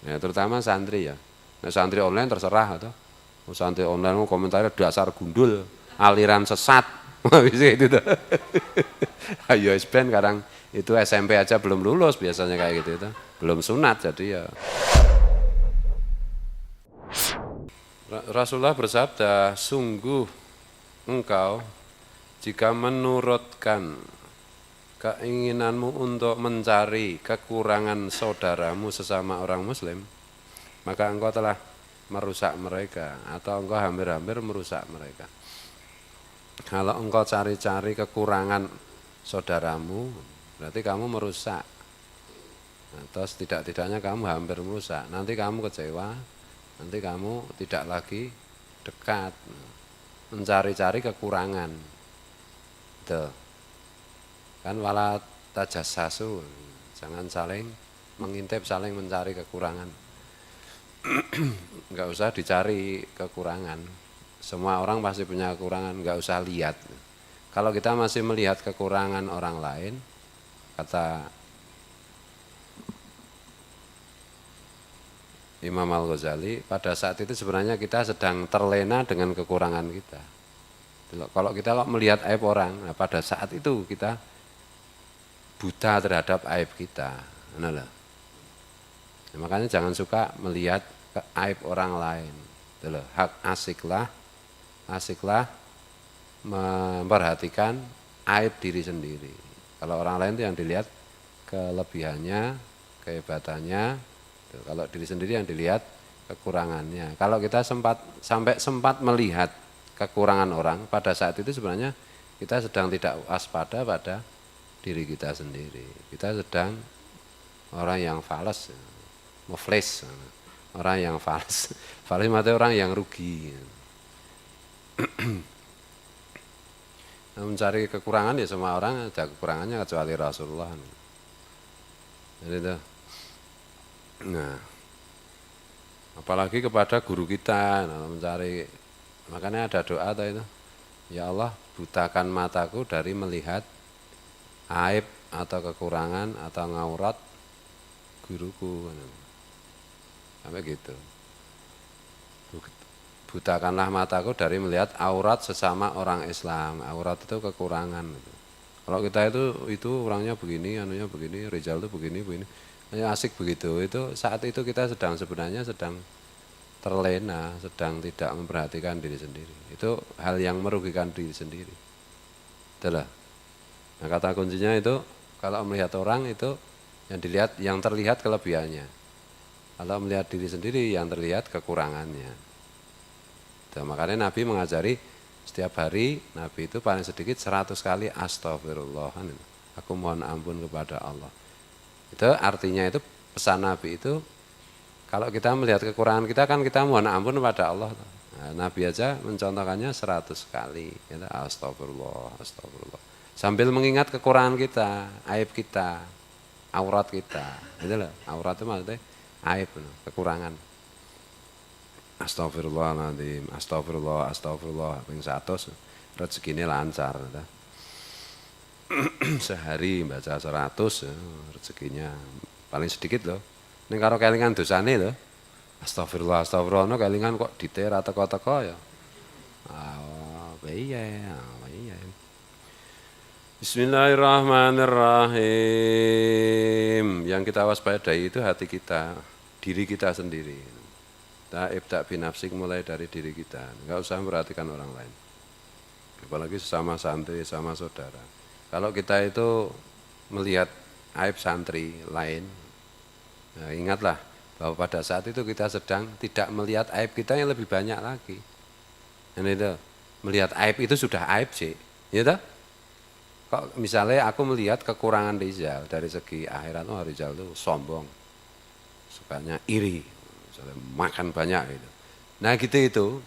Ya, terutama santri ya. Nah, santri online terserah atau santri online mau komentarnya dasar gundul, aliran sesat. Bisa itu tuh. Ayo ben sekarang itu SMP aja belum lulus biasanya kayak gitu itu. Belum sunat jadi ya. Rasulullah bersabda, sungguh engkau jika menurutkan keinginanmu untuk mencari kekurangan saudaramu sesama orang muslim, maka engkau telah merusak mereka atau engkau hampir-hampir merusak mereka. Kalau engkau cari-cari kekurangan saudaramu, berarti kamu merusak. Atau setidak-tidaknya kamu hampir merusak. Nanti kamu kecewa, nanti kamu tidak lagi dekat, mencari-cari kekurangan. Tuh. Kan wala tajassasu, jangan saling mengintip, saling mencari kekurangan. Enggak usah dicari kekurangan. Semua orang pasti punya kekurangan, enggak usah lihat. Kalau kita masih melihat kekurangan orang lain, kata Imam Al-Ghazali, pada saat itu sebenarnya kita sedang terlena dengan kekurangan kita. Kalau kita melihat aib orang, nah pada saat itu kita buta terhadap aib kita. Nah, makanya jangan suka melihat aib orang lain. Asiklah memperhatikan aib diri sendiri. Kalau orang lain itu yang dilihat kelebihannya, kehebatannya. Kalau diri sendiri yang dilihat kekurangannya. Kalau kita sampai sempat melihat kekurangan orang, pada saat itu sebenarnya kita sedang tidak waspada pada diri kita sendiri. Kita sedang orang yang fales, muflis, orang yang fales. Fales artinya orang yang rugi. Mencari kekurangan ya semua orang ada kekurangannya kecuali Rasulullah. Jadi itu. Nah, apalagi kepada guru kita, mencari, makanya ada doa itu. Ya Allah, butakan mataku dari melihat aib atau kekurangan atau ngaurat guruku. Sampai gitu. Butakanlah mataku dari melihat aurat sesama orang Islam. Aurat itu kekurangan. Kalau kita itu orangnya begini, anunya begini, Rizal itu begini. Hanya asik begitu. Itu saat itu kita sebenarnya sedang terlena, sedang tidak memperhatikan diri sendiri. Itu hal yang merugikan diri sendiri. Itulah. Nah, kata kuncinya itu kalau melihat orang itu yang terlihat kelebihannya. Kalau melihat diri sendiri yang terlihat kekurangannya. Makanya Nabi mengajari setiap hari Nabi itu paling sedikit 100 kali astagfirullah. Aku mohon ampun kepada Allah. Itu artinya itu pesan Nabi itu kalau kita melihat kekurangan kita kan kita mohon ampun kepada Allah. Nah, Nabi aja mencontohkannya 100 kali. Itu astagfirullah, astagfirullah. Sambil mengingat kekurangan kita, aib kita, aurat kita. Itulah aurat itu maksudnya aib, kekurangan. Astagfirullahaladzim, astagfirullah, ping 100 rezekinya lancar. Sehari baca 100 rezekinya paling sedikit loh. Ini karo kelingan dosane loh. Astagfirullah, kelingan kok diter atau teko ya. Iya. Bismillahirrahmanirrahim. Yang kita waspadai itu hati kita, diri kita sendiri. Ibda binafsik mulai dari diri kita, enggak usah memperhatikan orang lain. Apalagi sesama santri, sama saudara. Kalau kita itu melihat aib santri lain, nah ingatlah bahwa pada saat itu kita sedang tidak melihat aib kita yang lebih banyak lagi. Dan itu melihat aib itu sudah aib sih, ya toh? Kok misalnya aku melihat kekurangan Rizal dari segi akhirat, Rizal itu sombong, sukanya iri. Makan banyak gitu. Nah gitu itu,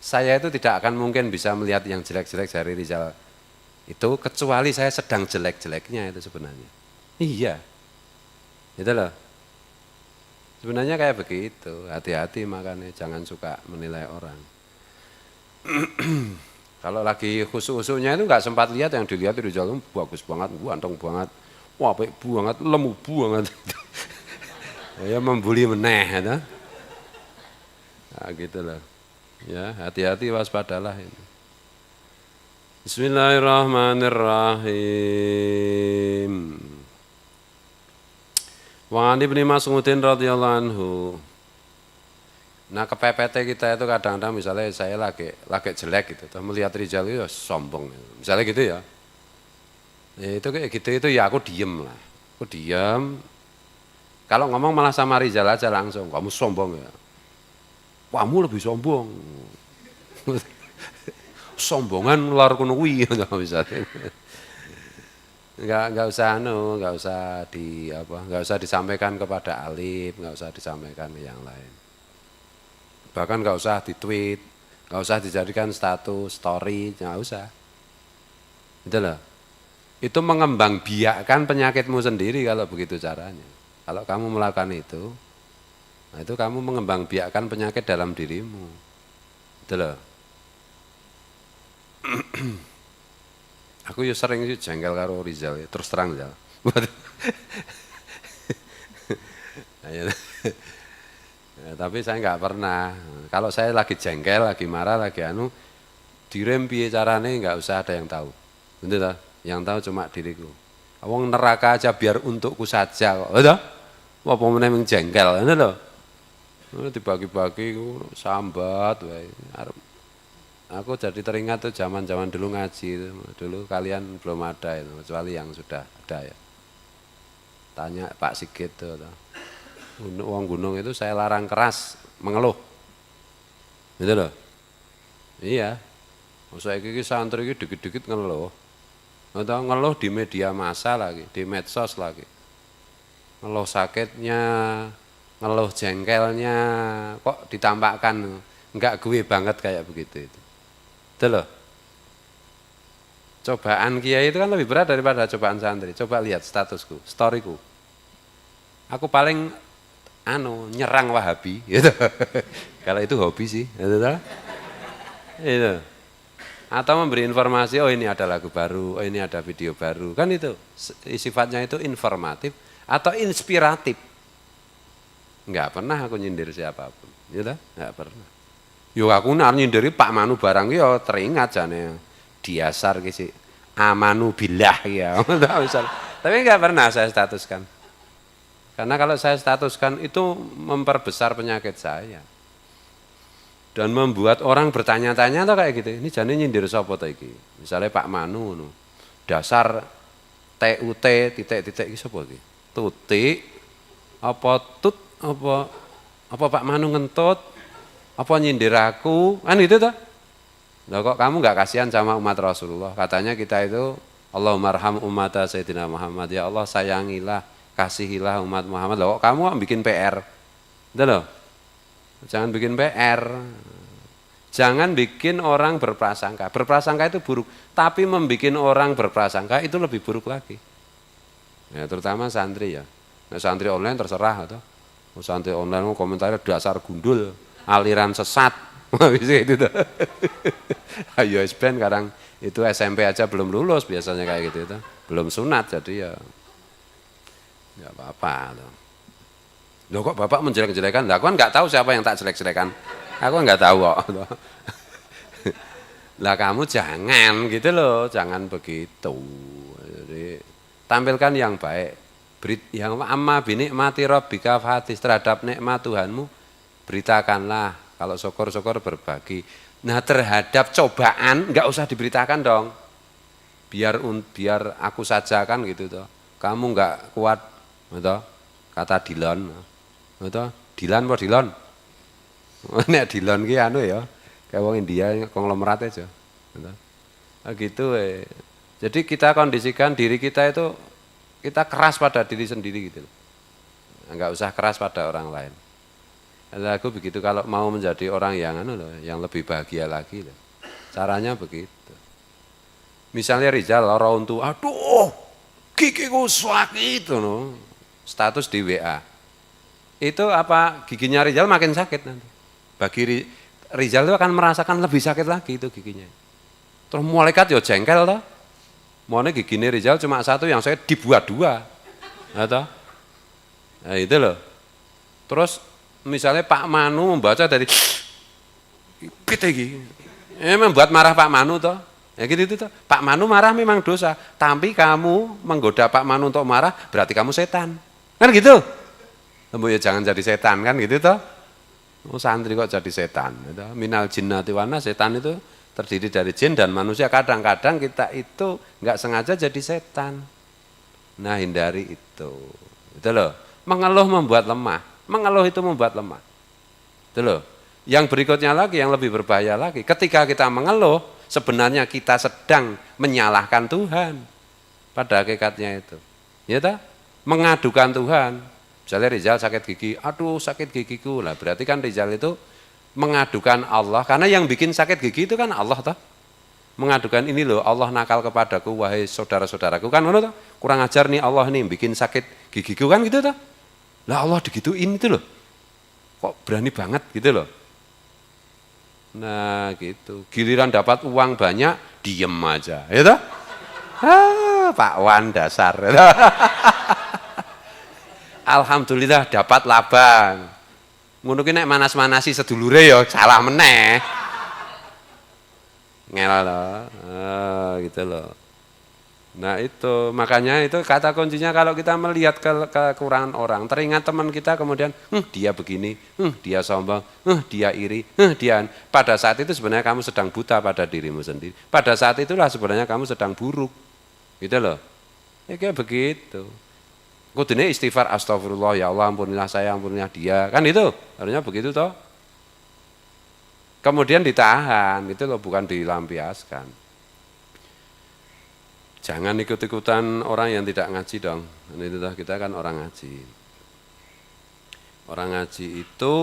saya itu tidak akan mungkin bisa melihat yang jelek-jelek dari Rizal itu kecuali saya sedang jelek-jeleknya itu sebenarnya. Iya, itu loh. Sebenarnya kayak begitu, hati-hati makanya jangan suka menilai orang. Kalau lagi khusyuk-khusyuknya itu nggak sempat lihat yang dilihat Rizal itu bagus banget, ganteng banget, wah baik banget, lemu banget. Ya membuli meneh ya. Nah, gitu loh. Ya, hati-hati waspadalah ini. Bismillahirrahmanirrahim. Wa an Ibnu Mas'udin radhiyallahu anhu. Nah, kepepet kita itu kadang-kadang misalnya saya lagi jelek gitu, terus melihat Rizal itu ya sombong. Misalnya gitu ya. Ya itu kayak gitu itu ya aku diem lah. Aku diem. Kalau ngomong malah sama Rizal aja langsung, kamu sombong ya. Kamu lebih sombong. Sombongan luar kuno kuwi misalnya. Enggak usah enggak usah disampaikan kepada alim, enggak usah disampaikan ke yang lain. Bahkan enggak usah di-tweet, enggak usah dijadikan status, story, enggak usah. Gitu loh. Itu mengembangbiakkan penyakitmu sendiri kalau begitu caranya. Kalau kamu melakukan itu, nah itu kamu mengembangbiakkan penyakit dalam dirimu. Gitu loh. Aku ya sering sih jengkel karo Rizal ya, terus terang ya. Ya, tapi saya nggak pernah. Kalau saya lagi jengkel, lagi marah, lagi direm piye carane nggak usah ada yang tahu. Betul tak? Yang tahu cuma diriku. Wong neraka aja biar untukku saja kok. Betul? Apa meneh jengkel, ngono lho. Dibagi-bagi sambat wae. Aku jadi teringat tuh zaman-zaman dulu ngaji itu. Dulu kalian belum ada itu, kecuali yang sudah ada ya. Tanya Pak Sigit tuh. Wong gunung itu saya larang keras mengeluh. Gitu loh. Iya. Masa iki santri iki dikit-dikit ngeluh. Atau ngeluh di media massa lagi, di medsos lagi. Ngeluh sakitnya, ngeluh jengkelnya, kok ditampakkan enggak gue banget kayak begitu itu. Itu loh. Cobaan kiai itu kan lebih berat daripada cobaan santri. Coba lihat statusku, storyku. Aku paling nyerang Wahabi gitu. Kalau itu hobi sih, gitu toh. Itu. Atau memberi informasi, oh ini ada lagu baru, oh ini ada video baru. Kan itu sifatnya itu informatif atau inspiratif. Enggak pernah aku nyindir siapapun, gitu. Enggak pernah. Yo aku nyindiri Pak Manu barang yo teringat jane diasar ki sik amanu billah ya. Tapi enggak pernah saya statuskan. Karena kalau saya statuskan itu memperbesar penyakit saya. Dan membuat orang bertanya-tanya tuh kayak gitu. Ini jane nyindir sapa ta iki? Misalnya Pak Manu ngono. Dasar TUT titik-titik iki sapa iki? Tutik apa tut apa Pak Manu ngentut? Apa nyindir aku, kan itu toh. Loh kok kamu nggak kasihan sama umat Rasulullah? Katanya kita itu Allahumma arham ummata Sayyidina Muhammad. Ya Allah sayangilah, kasihilah umat Muhammad. Loh kok kamu bikin PR? Itu loh. Jangan bikin PR. Jangan bikin orang berprasangka. Berprasangka itu buruk, tapi membikin orang berprasangka itu lebih buruk lagi. Ya terutama santri ya. Nah, santri online terserah atau santri online komentarnya dasar gundul. Aliran sesat, bisa itu tuh. Ayo SBN kadang itu SMP aja belum lulus biasanya kayak gitu itu, belum sunat jadi ya nggak apa-apa. Loh kok bapak menjelek-jelekan? Lah aku kan nggak tahu siapa yang tak jelek-jelekan, aku nggak tahu kok. Lah kamu jangan gitu loh, jangan begitu. Jadi tampilkan yang baik. Yang amma binikmati rabbika fahatis, terhadap nikmat Tuhanmu beritakanlah, kalau syukur-syukur berbagi. Nah terhadap cobaan nggak usah diberitakan dong, biar aku saja kan gitu toh. Kamu nggak kuat, gitu. Kata Dilon, gitu. Dilan apa Dilon? Nek Dilon ki ya, kayak wong India konglomerat aja, gitu. Nah, gitu. Jadi kita kondisikan diri kita itu kita keras pada diri sendiri gitu. Nggak usah keras pada orang lain. Aku begitu kalau mau menjadi orang yang lebih bahagia lagi loh. Caranya begitu. Misalnya Rizal lara untu, aduh, gigiku sakit no. Status di WA. Itu apa giginya Rizal makin sakit nanti. Bagi Rizal itu akan merasakan lebih sakit lagi itu giginya. Terus malaikat ya jengkel toh. Maunya giginya Rizal cuma satu yang saya dibuat dua. Atau? Nah itu loh. Terus misalnya Pak Manu membaca dari kita gini, membuat marah Pak Manu toh. Ya gitu toh. Pak Manu marah memang dosa, tapi kamu menggoda Pak Manu untuk marah berarti kamu setan. Kan gitu. Ya jangan jadi setan kan gitu toh. Oh, santri kok jadi setan. Minal jinnati wan nas, setan itu terdiri dari jin dan manusia. Kadang-kadang kita itu nggak sengaja jadi setan. Nah, hindari itu. Itu loh. Mengeluh membuat lemah. Mengeluh itu membuat lemah. Itu loh. Yang berikutnya lagi, yang lebih berbahaya lagi. Ketika kita mengeluh, sebenarnya kita sedang menyalahkan Tuhan. Pada hakikatnya itu. Ya tak? Mengadukan Tuhan. Misalnya Rizal sakit gigi, aduh sakit gigiku. Lah berarti kan Rizal itu mengadukan Allah. Karena yang bikin sakit gigi itu kan Allah toh. Mengadukan ini loh, Allah nakal kepadaku, wahai saudara-saudaraku. Kan toh? Kurang ajar nih Allah nih bikin sakit gigiku kan gitu toh. Lah Allah digituin itu loh. Kok berani banget gitu loh. Nah gitu, giliran dapat uang banyak, diem aja, ya toh? Pak Wan dasar. Alhamdulillah dapat laban. Ngono ki nek manas-manasi sedulure ya salah meneh. Ngel loh, gitu loh. Nah itu, makanya itu kata kuncinya kalau kita melihat kekurangan orang, teringat teman kita kemudian, dia begini, dia sombong, dia iri, dia. Pada saat itu sebenarnya kamu sedang buta pada dirimu sendiri. Pada saat itulah sebenarnya kamu sedang buruk, gitu loh. Ya kayak begitu. Kudune istighfar, astagfirullah, ya Allah ampunilah saya, ampunilah dia, kan itu, harusnya begitu toh. Kemudian ditahan, itu loh, bukan dilampiaskan. Jangan ikut-ikutan orang yang tidak ngaji dong. Ini toh, kita kan orang ngaji. Orang ngaji itu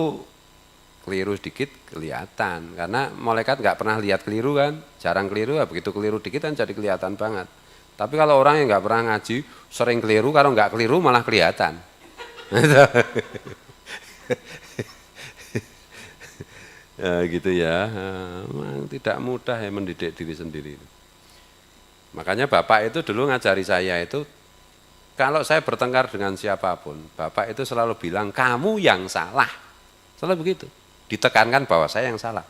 keliru sedikit kelihatan, karena malaikat nggak pernah lihat keliru kan, jarang keliru, ya begitu keliru dikit kan jadi kelihatan banget. Tapi kalau orang yang nggak pernah ngaji, sering keliru, kalau nggak keliru malah kelihatan. Ya, gitu ya, memang tidak mudah ya mendidik diri sendiri. Makanya Bapak itu dulu ngajari saya itu, kalau saya bertengkar dengan siapapun, Bapak itu selalu bilang, kamu yang salah. Selalu begitu. Ditekankan bahwa saya yang salah,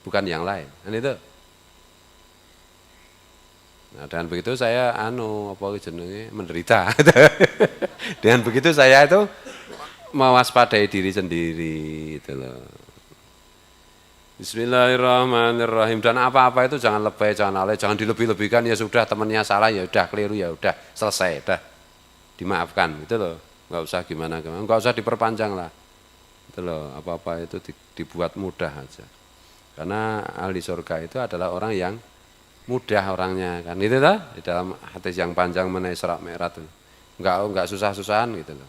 bukan yang lain. Dan itu. Nah, dengan begitu saya menderita. Dengan begitu saya itu mewaspadai diri sendiri itu loh. Bismillahirrahmanirrahim. Dan apa-apa itu jangan lebay, jangan alay, jangan dilebih-lebihkan. Ya sudah, temannya salah, ya udah keliru, ya udah selesai, udah dimaafkan gitu loh. Nggak usah gimana-gimana, nggak usah diperpanjang lah. Itu loh, apa-apa itu dibuat mudah aja. Karena ahli surga itu adalah orang yang mudah orangnya kan, itu toh di dalam hadis yang panjang mengenai Isra Mi'raj. Enggak susah-susahan gitu loh.